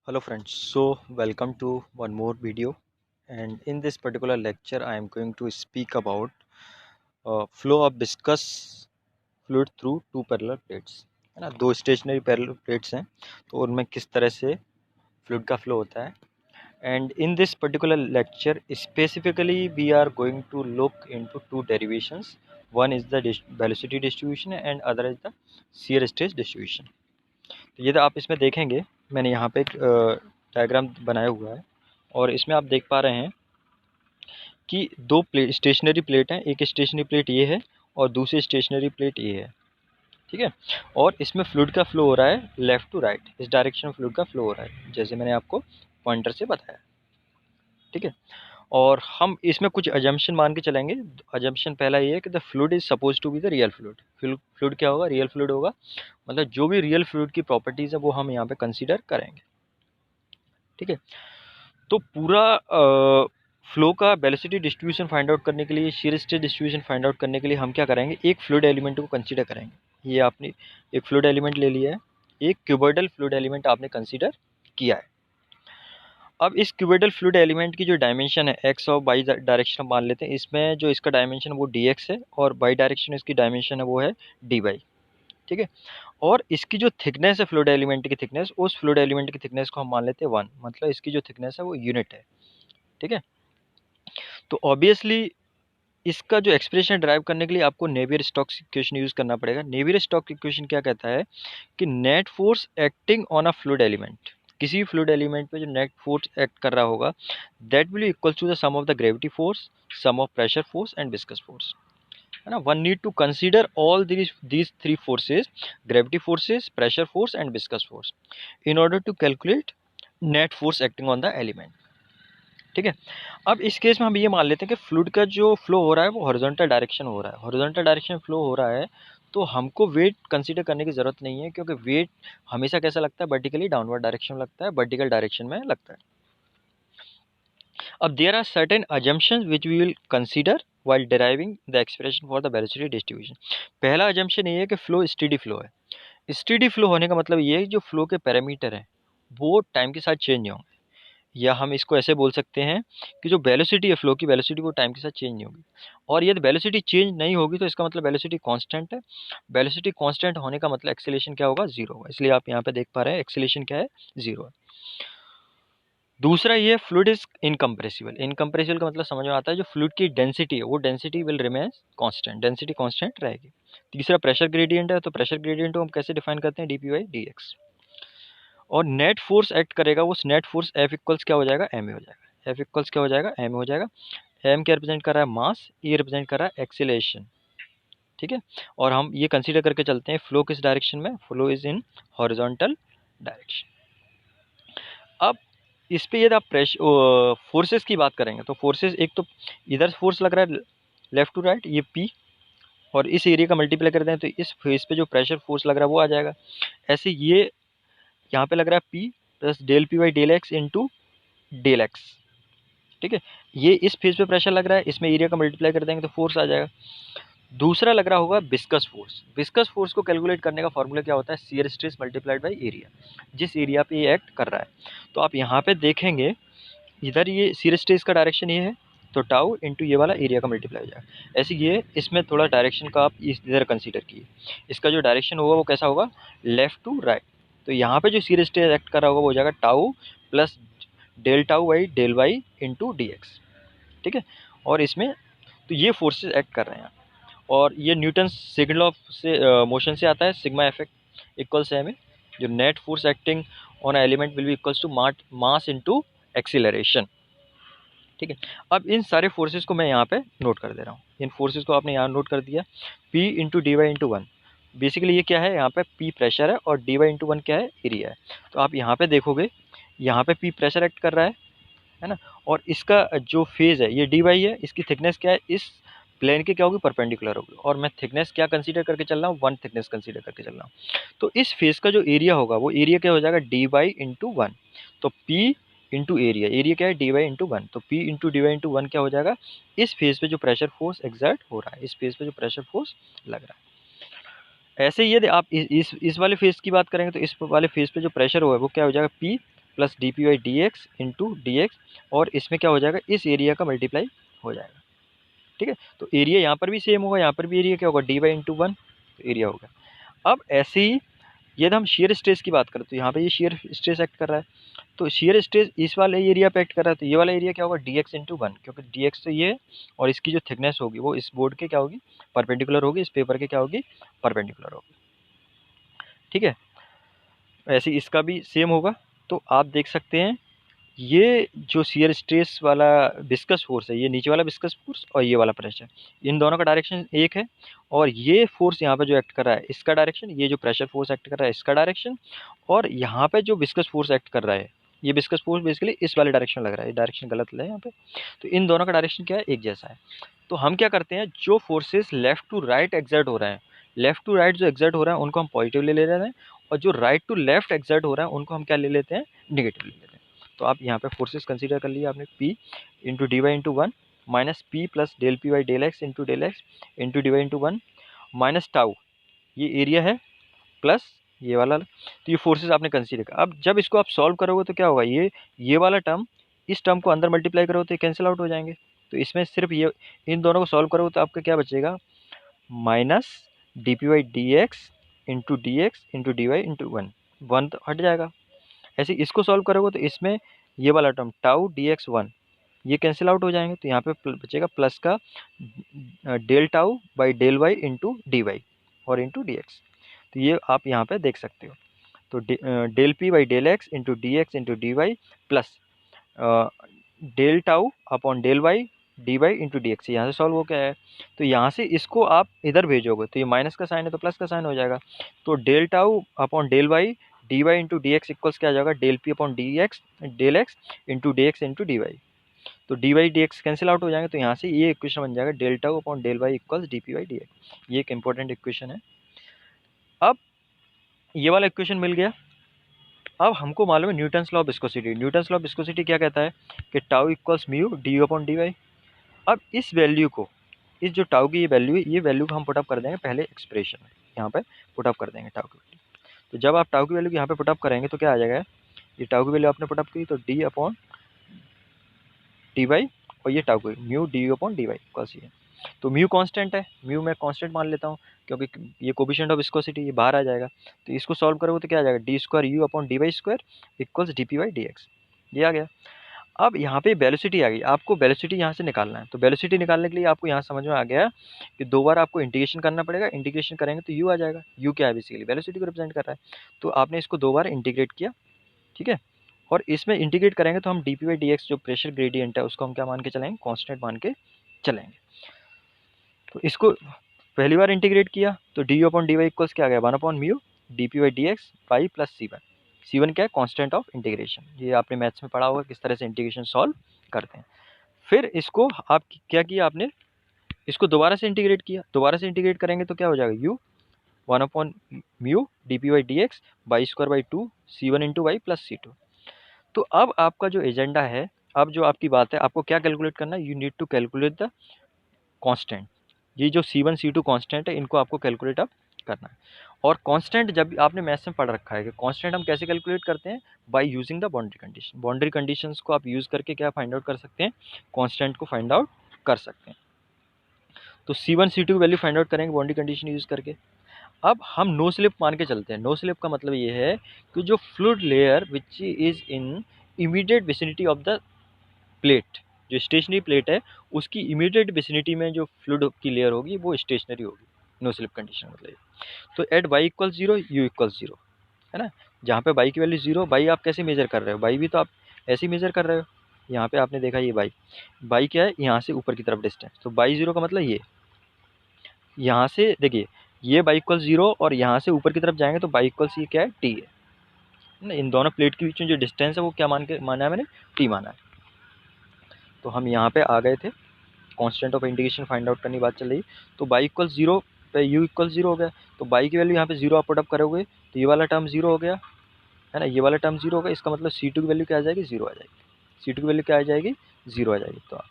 Hello friends, so welcome to one more video, and in this particular lecture I am going to speak about flow of viscous fluid through two parallel plates। है ना, दो stationery parallel plates हैं तो उनमें किस तरह से fluid का फ्लो होता है। And in this particular lecture specifically we are going to look into two derivations. One is the velocity distribution and other is the shear stress distribution. तो ये तो आप इसमें देखेंगे, मैंने यहाँ पे एक डायग्राम बनाया हुआ है और इसमें आप देख पा रहे हैं कि दो स्टेशनरी प्लेट हैं। एक स्टेशनरी प्लेट ये है और दूसरी स्टेशनरी प्लेट ये है, ठीक है। और इसमें फ्लूइड का फ्लो हो रहा है लेफ़्ट टू राइट, इस डायरेक्शन में फ्लूइड का फ्लो हो रहा है जैसे मैंने आपको पॉइंटर से बताया, ठीक है। और हम इसमें कुछ अजम्पशन मान के चलेंगे। अजम्पशन पहला ये है कि the fluid is suppose to be the real fluid. Fluid क्या होगा? रियल फ्लूइड होगा, मतलब जो भी रियल फ्लूइड की प्रॉपर्टीज़ है वो हम यहाँ पे कंसीडर करेंगे, ठीक है। तो पूरा फ्लो का वेलोसिटी डिस्ट्रीब्यूशन फाइंड आउट करने के लिए, shear stress distribution find out करने के लिए हम क्या करेंगे, एक फ्लूइड एलिमेंट को कंसीडर करेंगे। ये आपने एक फ्लूइड एलिमेंट ले लिया है, एक क्यूबॉइडल फ्लूइड एलिमेंट आपने कंसीडर किया है। अब इस क्यूबॉइडल फ्लूइड एलिमेंट की जो डायमेंशन है एक्स और वाई डायरेक्शन मान लेते हैं। इसमें जो इसका डायमेंशन वो डी एक्स है और वाई डायरेक्शन इसकी डायमेंशन है वो है डी वाई, ठीक है। और इसकी जो थिकनेस है फ्लूइड एलिमेंट की थिकनेस, उस फ्लूइड एलिमेंट की थिकनेस को हम मान लेते हैं 1, मतलब इसकी जो थिकनेस है वो यूनिट है, ठीक है। तो ऑब्वियसली इसका जो एक्सप्रेशन ड्राइव करने के लिए आपको नेवियर स्टोक्स इक्वेशन यूज़ करना पड़ेगा। नेवियर स्टोक्स इक्वेशन क्या कहता है कि net force acting on a fluid element, किसी भी फ्लूइड एलिमेंट पे जो नेट फोर्स एक्ट कर रहा होगा, that will equal to the sum of the gravity force, sum of pressure force and viscous force, है ना। One need to consider all these three forces, gravity forces, pressure force and viscous force, in order to calculate net force acting on the element, ठीक है। अब इस case में हम ये मान लेते हैं कि फ्लूइड का जो फ्लो हो रहा है वो हॉरिजॉन्टल डायरेक्शन हो रहा है। हॉरिजॉन्टल डायरेक्शन फ्लो हो रहा है तो हमको वेट कंसीडर करने की ज़रूरत नहीं है, क्योंकि वेट हमेशा कैसा लगता है, वर्टिकली डाउनवर्ड डायरेक्शन में लगता है, वर्टिकल डायरेक्शन में लगता है। अब there are certain assumptions which we will consider while deriving the expression for the velocity distribution. पहला अजम्पशन ये है कि फ्लो स्टेडी फ्लो है। स्टेडी फ्लो होने का मतलब ये है कि जो फ्लो के पैरामीटर हैं वो टाइम के साथ चेंज नहीं होंगे, या हम इसको ऐसे बोल सकते हैं कि जो वेलोसिटी है, फ्लो की वेलोसिटी, वो टाइम के साथ चेंज नहीं होगी। और यदि वेलोसिटी चेंज नहीं होगी तो इसका मतलब वेलोसिटी कांस्टेंट है। वेलोसिटी कांस्टेंट होने का मतलब एक्सेलरेशन क्या होगा? जीरो होगा। इसलिए आप यहाँ पे देख पा रहे हैं एक्सेलरेशन क्या है? जीरो है। दूसरा ये फ्लूइड इज इनकम्प्रेसिबल। इनकम्प्रेसिबल का मतलब समझ में आता है, जो फ्लूइड की डेंसिटी है वो density will remain constant, density constant रहेगी। तीसरा प्रेशर ग्रेडियंट है, तो प्रेशर ग्रेडियंट को हम कैसे डिफाइन करते हैं? D P by D x. और नेट फोर्स एक्ट करेगा, उस नेट फोर्स एफ इक्वल्स क्या हो जाएगा? एम ए हो जाएगा। एफ इक्वल्स क्या हो जाएगा? एम ए हो जाएगा। एम क्या रिप्रेजेंट कर रहा है? मास। ए रिप्रेजेंट कर रहा है एक्सीलरेशन, ठीक है। और हम ये कंसीडर करके चलते हैं फ्लो किस डायरेक्शन में? Flow is in horizontal direction. अब इस पे यदि आप प्रेशर फोर्सेस की बात करेंगे तो फोर्सेस, एक तो इधर फोर्स लग रहा है लेफ्ट टू राइट, ये पी, और इस एरिया का मल्टीप्लाई कर दें तो इस फेस पे जो प्रेशर फोर्स लग रहा है वो आ जाएगा। ऐसे ये यहाँ पे लग रहा है P plus del P by del x into del X, ठीक है। ये इस फेज पे प्रेशर लग रहा है, इसमें एरिया का मल्टीप्लाई कर देंगे तो फोर्स आ जाएगा। दूसरा लग रहा होगा विस्कस फोर्स। विस्कस फोर्स को कैलकुलेट करने का फॉर्मूला क्या होता है? Shear stress multiplied by area, जिस एरिया पे ये एक्ट कर रहा है। तो आप यहाँ पे देखेंगे, इधर ये शियर स्ट्रेस का डायरेक्शन ये है, तो टाउ इंटू ये वाला एरिया का मल्टीप्लाई हो जाएगा। ऐसे ये इसमें थोड़ा डायरेक्शन का आप इधर कंसीडर कीजिए। इसका जो डायरेक्शन होगा वो कैसा होगा? Left to right. तो यहाँ पे जो शियर स्ट्रेस एक्ट कर रहा होगा वो हो जाएगा tau plus del tau by del Y into D X, ठीक है। और इसमें तो ये फोर्सेस एक्ट कर रहे हैं, और ये न्यूटन सेकंड लॉ से मोशन से आता है, sigma effect equals M A. जो net force acting on element will be equals to mass into acceleration, ठीक है। अब इन सारे फोर्सेस को मैं यहाँ पे नोट कर दे रहा हूँ। इन फोर्सेस को आपने यहाँ नोट कर दिया। P into D Y into one, basically ये क्या है? यहाँ पे P प्रेशर है और डी वाई इंटू वन क्या है? एरिया है। तो आप यहाँ पे देखोगे, यहाँ पे P प्रेशर एक्ट कर रहा है ना। और इसका जो फेज है ये डी वाई है, इसकी थिकनेस क्या है? इस प्लेन के क्या होगी? परपेंडिकुलर होगी। और मैं थिकनेस क्या कंसीडर करके चल रहा हूँ? वन थिकनेस कंसीडर करके चल रहा हूँ। तो इस फेज का जो एरिया होगा वो एरिया क्या हो जाएगा? D Y into one. तो P इंटू एरिया, एरिया क्या है? D Y into one. तो P into D Y into one क्या हो जाएगा? इस फेज पे जो प्रेशर फोर्स एग्जर्ट हो रहा है, इस फेज पे जो प्रेशर फोर्स लग रहा है। ऐसे ही यदि आप इस वाले फेज की बात करेंगे तो इस वाले फेज पे जो प्रेशर होगा वो क्या हो जाएगा? P plus D P by D X into D x, और इसमें क्या हो जाएगा, इस एरिया का मल्टीप्लाई हो जाएगा। ठीक है, तो एरिया यहाँ पर भी सेम होगा, यहाँ पर भी एरिया क्या होगा, डी बाई इंटू वन, तो एरिया होगा। अब ऐसे ही यदि हम शेयर स्ट्रेस की बात करें तो यहाँ पे ये शेयर स्ट्रेस एक्ट कर रहा है, तो शेयर स्ट्रेस इस वाले एरिया पे एक्ट कर रहा है, तो ये वाला एरिया क्या होगा, डी एक्स इंटू वन, क्योंकि डी एक्स तो ये है और इसकी जो थिकनेस होगी वो इस बोर्ड के क्या होगी, परपेंडिकुलर होगी, इस पेपर के क्या होगी, परपेंडिकुलर होगी। ठीक है, ऐसे ही इसका भी सेम होगा। तो आप देख सकते हैं ये जो शियर स्ट्रेस वाला विस्कस फोर्स है, ये नीचे वाला विस्कस फोर्स और ये वाला प्रेशर, इन दोनों का डायरेक्शन एक है, और ये फोर्स यहाँ पे जो एक्ट कर रहा है इसका डायरेक्शन, ये जो प्रेशर फोर्स एक्ट कर रहा है इसका डायरेक्शन, और यहाँ पे जो विस्कस फोर्स एक्ट कर रहा है ये विस्कस फोर्स बेसिकली इस वाले डायरेक्शन लग रहा है, डायरेक्शन गलत है यहाँ पे, तो इन दोनों का डायरेक्शन क्या है, एक जैसा है। तो हम क्या करते हैं, जो forces left to right exert हो रहे हैं, लेफ्ट टू राइट जो एक्सर्ट हो रहा है उनको हम पॉजिटिव ले लेते हैं, और जो राइट टू लेफ्ट एक्सर्ट हो रहा है उनको हम क्या ले लेते हैं, नेगेटिव ले लेते हैं। तो आप यहाँ पे फोर्सेस कंसीडर कर लिए आपने, P into D Y into one minus P plus del P Y del x into D Y into one minus tau, ये एरिया है, प्लस ये वाला, तो ये फोर्सेस आपने कंसीडर किया। अब जब इसको आप सॉल्व करोगे तो क्या होगा, ये वाला टर्म इस टर्म को अंदर मल्टीप्लाई करोगे तो ये कैंसिल आउट हो जाएंगे, तो इसमें सिर्फ ये इन दोनों को सॉल्व करोगे तो आपका क्या बचेगा, minus D P Y D X into D Y into one, one तो हट जाएगा। ऐसे इसको सॉल्व करोगे तो इसमें ये वाला term tau D X one ये कैंसिल आउट हो जाएंगे, तो यहाँ पे बचेगा प्लस का del tau by del Y into D Y और इंटू डी एक्स, तो ये आप यहाँ पे देख सकते हो। तो del P by del x into D Y plus del tau upon del Y D Y into D X, यहाँ से सॉल्व हो गया है। तो यहाँ से इसको आप इधर भेजोगे तो ये माइनस का साइन है तो प्लस का साइन हो जाएगा, तो del tau upon del Y D Y into D x equals क्या आ जाएगा, del p upon del x into D y, तो d y D x cancel out हो जाएंगे, तो यहाँ से ये इक्वेशन बन जाएगा del tau upon del y equals D P Y D x, ये एक इंपॉर्टेंट इक्वेशन है। अब ये वाला इक्वेशन मिल गया। अब हमको मालूम है Newton's law of viscosity, Newton's law of viscosity क्या कहता है कि tau equals mu D you upon D Y. अब इस वैल्यू को, इस जो टाउ की ये वैल्यू है, ये वैल्यू को हम पुटअप कर देंगे पहले एक्सप्रेशन में, यहाँ पे पुटअप कर देंगे टाउ की वैल्यू। तो जब आप टाउ की वैल्यू यहाँ पे पुटअप करेंगे तो क्या आ जाएगा, ये टाउ की वैल्यू आपने पुटअप की तो डी अपॉन डी वाई, और ये टाउ की mu D you upon D Y equals ये, तो म्यू कांस्टेंट है, म्यू मैं कांस्टेंट मान लेता हूँ क्योंकि ये कोफिशिएंट ऑफ विस्कोसिटी ये बाहर आ जाएगा, तो इसको सॉल्व करोगे तो क्या आ जाएगा, D square U upon D Y square equals D P Y D x, ये आ गया। अब यहाँ पे वेलोसिटी आ गई, आपको वेलोसिटी यहाँ से निकालना है, तो वेलोसिटी निकालने के लिए आपको यहाँ समझ में आ गया कि दो बार आपको इंटीग्रेशन करना पड़ेगा, इंटीग्रेशन करेंगे तो यू आ जाएगा, यू क्या है बेसिकली वेलोसिटी को रिप्रेजेंट कर रहा है, तो आपने इसको दो बार इंटीग्रेट किया। ठीक है, और इसमें इंटीग्रेट करेंगे तो हम D P Y D X जो प्रेशर ग्रेडियंट है उसको हम क्या मान के चलेंगे, कॉन्स्टेंट मान के चलेंगे। तो इसको पहली बार इंटीग्रेट किया तो d you upon D Y equals क्या आ गया, one upon mu D P Y D x pi plus c one क्या है, कांस्टेंट ऑफ इंटीग्रेशन, ये आपने मैथ्स में पढ़ा होगा किस तरह से इंटीग्रेशन सॉल्व करते हैं। फिर इसको आप क्या किया आपने, इसको दोबारा से इंटीग्रेट किया, दोबारा से इंटीग्रेट करेंगे तो क्या हो जाएगा, U one upon mu D P Y D X by square by two C one into Y plus C two. तो अब आपका जो एजेंडा है, अब जो आपकी बात है, आपको क्या कैलकुलेट करना है, you need to calculate the constant, ये जो C1 C2 कांस्टेंट है इनको आपको कैलकुलेट अब करना है। और कांस्टेंट जब आपने मैथ्स में पढ़ रखा है कि कांस्टेंट हम कैसे कैलकुलेट करते हैं, by using the boundary condition, boundary conditions को आप यूज़ करके क्या फाइंड आउट कर सकते हैं, कांस्टेंट को फाइंड आउट कर सकते हैं। तो C1 C2 की वैल्यू फाइंड आउट करेंगे बाउंड्री कंडीशन यूज़ करके। अब हम नो स्लिप मान के चलते हैं, नो स्लिप का मतलब ये है कि जो fluid layer which is in immediate vicinity of the plate, जो स्टेशनरी प्लेट है उसकी इमीडिएट विसिनिटी में जो फ्लूइड की लेयर होगी वो स्टेशनरी होगी, नो स्लिप कंडीशन मतलब। तो at Y equal zero U equal zero, है ना, जहाँ पे बाई की वैल्यू जीरो, बाई आप कैसे मेजर कर रहे हो, बाई भी तो आप ऐसे ही मेजर कर रहे हो, यहाँ पे आपने देखा ये बाई क्या है, यहाँ से ऊपर की तरफ डिस्टेंस, तो बाई जीरो का मतलब ये, यहाँ से देखिए ये बाई इक्वल जीरो और यहाँ से ऊपर की तरफ जाएंगे तो बाई इक्वल ये क्या है, टी है ना, इन दोनों प्लेट के बीच में जो डिस्टेंस है वो क्या माना है मैंने, टी माना है। तो हम यहाँ पे आ गए थे, constant of integration find out करने की बात चल रही, तो बाई इक्वल जीरो पे यू इक्वल जीरो हो गया, तो बाई की वैल्यू यहाँ पे जीरो आप पुटअप करोगे तो ये वाला टर्म जीरो हो गया, है ना, ये वाला टर्म जीरो हो गया, इसका मतलब C2 की वैल्यू क्या आ जाएगी, जीरो आ जाएगी, C2 की वैल्यू क्या आ जाएगी, जीरो आ जाएगी। तो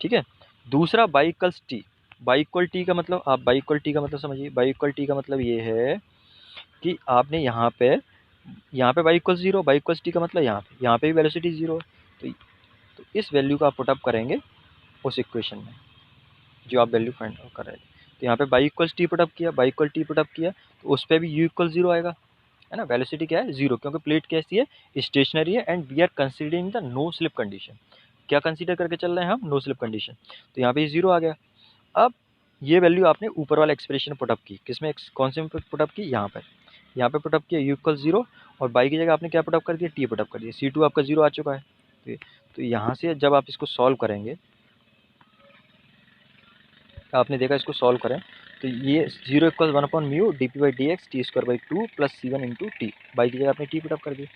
ठीक है, दूसरा by equals T, by equal T का मतलब, आप बाई इक्वल टी का मतलब समझिए, बाई इक्वल टी का मतलब ये है कि आपने यहाँ पे यहाँ पे y equal 0, y equal T का मतलब यहाँ पे भी वेलोसिटी 0 है। तो इस वैल्यू को आप पुटअप करेंगे उस इक्वेशन में जो आप वैल्यू फाइंड कर रहे थे। तो यहाँ पे y इक्वल टी पुटअप किया, y इक्वल टी पुटअप किया, तो उस पर भी u इक्वल 0 आएगा, है ना। वेलोसिटी क्या है 0, क्योंकि प्लेट कैसी है, स्टेशनरी है, and we are considering the no slip condition. क्या कंसीडर करके चल रहे हैं हम, नो स्लिप कंडीशन। तो यहाँ पे 0 आ गया। अब ये वैल्यू आपने ऊपर वाला एक्सप्रेशन पुटअप की, किसमें, कौन से में पुटअप की, यहाँ पे पुटअप किया u इक्वल 0, और y की जगह आपने क्या पुटअप कर दिया, t पुटअप कर दिया। C2 आपका 0 आ चुका है। तो यहाँ से जब आप इसको सॉल्व करेंगे, आपने देखा इसको सॉल्व करें तो ये 0 equal 1/μ dp/dx t² / 2 plus C1 into t, y की जगह आपने t पुटअप कर दिया।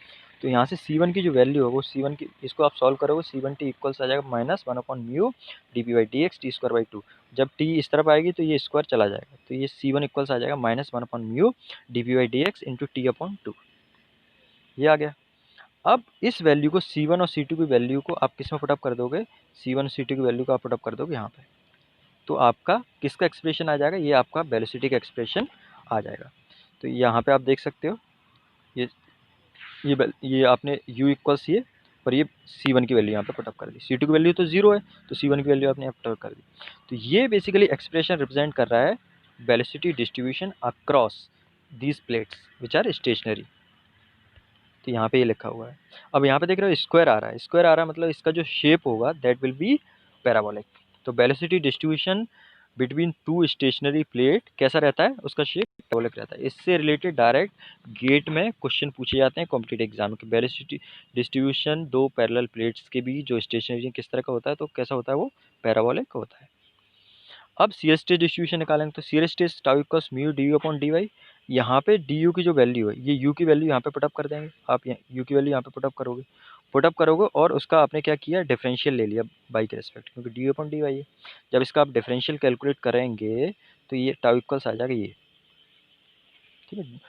तो यहाँ से C1 की जो वैल्यू है वो C1 की, इसको आप सॉल्व करोगे, C1 t इक्वल्स आ जाएगा -1/μ dp/dx t²/2। जब t इस तरफ आएगी तो ये स्क्वायर चला जाएगा, तो ये C1 इक्वल्स आ जाएगा -1/μ dp/dx इंटू t/2। ये आ गया। अब इस वैल्यू को C1 और C2 की वैल्यू को आप किस में पुटअप कर दोगे, C1 और C2 की वैल्यू को आप पुटअप कर दोगे यहाँ पे, तो आपका किसका एक्सप्रेशन आ जाएगा, ये आपका वेलोसिटी का एक्सप्रेशन आ जाएगा। तो यहाँ पे आप देख सकते हो, ये आपने u इक्वल्स ये, और ये C1 की वैल्यू यहाँ पे पुटअप कर दी। C2 की वैल्यू तो 0 है, तो C1 की वैल्यू आपने पुटअप कर दी। तो ये बेसिकली एक्सप्रेशन रिप्रेजेंट कर रहा है velocity distribution across these plates which are stationary. तो यहाँ पे ये लिखा हुआ है। अब यहाँ पे देख रहे हो स्क्वायर आ रहा है, स्क्वायर आ रहा है मतलब इसका जो शेप होगा दैट विल बी पैराबोलिक। तो velocity distribution between two stationary plate कैसा रहता है, उसका शेप पैराबोलिक रहता है। इससे रिलेटेड डायरेक्ट गेट में क्वेश्चन पूछे जाते हैं कॉम्पिटिटिव एग्जाम के। वेलोसिटी डिस्ट्रीब्यूशन दो पैरेलल प्लेट्स के बीच जो स्टेशनरी किस तरह का होता है, तो कैसा होता है, वो पैराबोलिक होता है। अब शियर स्ट्रेस डिस्ट्रीब्यूशन निकालेंगे, तो shear stress tau equals mu du/dy। यहाँ पे du की जो वैल्यू है, ये u की वैल्यू यहाँ पे पुटअप कर देंगे, आप u की वैल्यू यहाँ पे पुटअप करोगे और उसका आपने क्या किया, डिफरेंशियल ले लिया बाई के रेस्पेक्ट, क्योंकि du/dy है। जब इसका आप डिफरेंशियल कैलकुलेट करेंगे तो ये टाउ इक्वल्स आ जाएगा ये, ठीक है।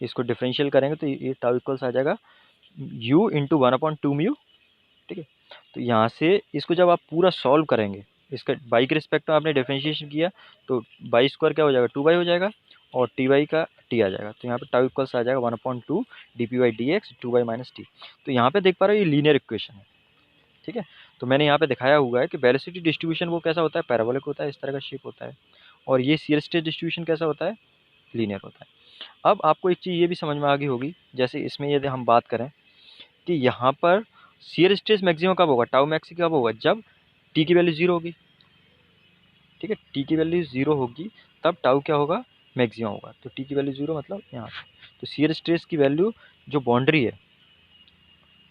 इसको डिफरेंशियल करेंगे तो ये टाउ इक्वल्स आ जाएगा u इंटू 1/2μ, ठीक है। तो यहाँ से इसको जब आप पूरा सॉल्व करेंगे, इसका बाई के रिस्पेक्ट में आपने डिफरेंशिएशन किया, तो बाई स्क्वायर क्या हो जाएगा, 2y हो जाएगा, और टी वाई का टी आ जाएगा। तो यहाँ पे टाउ इक्वल्स आ जाएगा 1/2 dp/dx 2y - t। तो यहाँ पे देख पा रहे हो ये लीनियर इक्वेशन है, ठीक है। तो मैंने यहाँ पे दिखाया हुआ है कि वेलोसिटी डिस्ट्रीब्यूशन वो कैसा होता है, पैराबोलिक होता है, इस तरह का शेप होता है, और ये शियर स्ट्रेस डिस्ट्रीब्यूशन कैसा होता है, लीनियर होता है। अब आपको एक चीज़ ये भी समझ में आ गई होगी, जैसे इसमें यदि हम बात करें कि यहाँ पर शियर स्ट्रेस मैक्सिमम कब होगा, टाउ मैक्स कब होगा, जब टी की वैल्यू 0 होगी, ठीक है। टी की वैल्यू 0 होगी तब टाउ क्या होगा, मैक्सिमम होगा। तो टी की वैल्यू 0 मतलब यहाँ पे, तो शियर स्ट्रेस की वैल्यू जो बाउंड्री है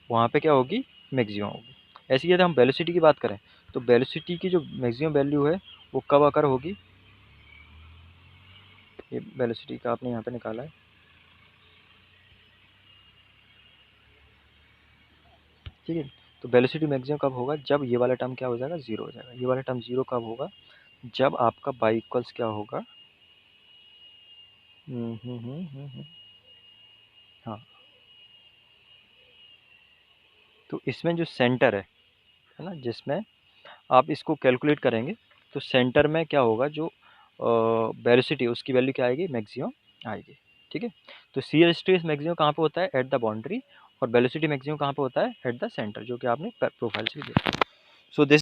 वहाँ पे क्या होगी, मैक्सिमम होगी। ऐसे ही यदि हम वेलोसिटी की बात करें तो वेलोसिटी की जो मैक्सिमम वैल्यू है वो कब आकर होगी, ये वेलोसिटी का आपने यहाँ पे निकाला है, ठीक है। तो वेलोसिटी मैक्सिमम कब होगा, जब ये वाला टर्म क्या हो जाएगा, 0 हो जाएगा। ये वाला टर्म 0 कब होगा, जब आपका बाई इक्वल्स क्या होगा, हाँ। तो इसमें जो सेंटर है ना, जिसमें आप इसको कैलकुलेट करेंगे, तो सेंटर में क्या होगा, जो वेलोसिटी उसकी वैल्यू क्या आएगी, मैक्सिमम आएगी, ठीक है। तो शियर स्ट्रेस मैक्सिमम कहाँ पे होता है, एट द बाउंड्री, और वेलोसिटी मैक्सिमम कहाँ पे होता है, एट द सेंटर, जो कि आपने प्रोफाइल से देखा। So this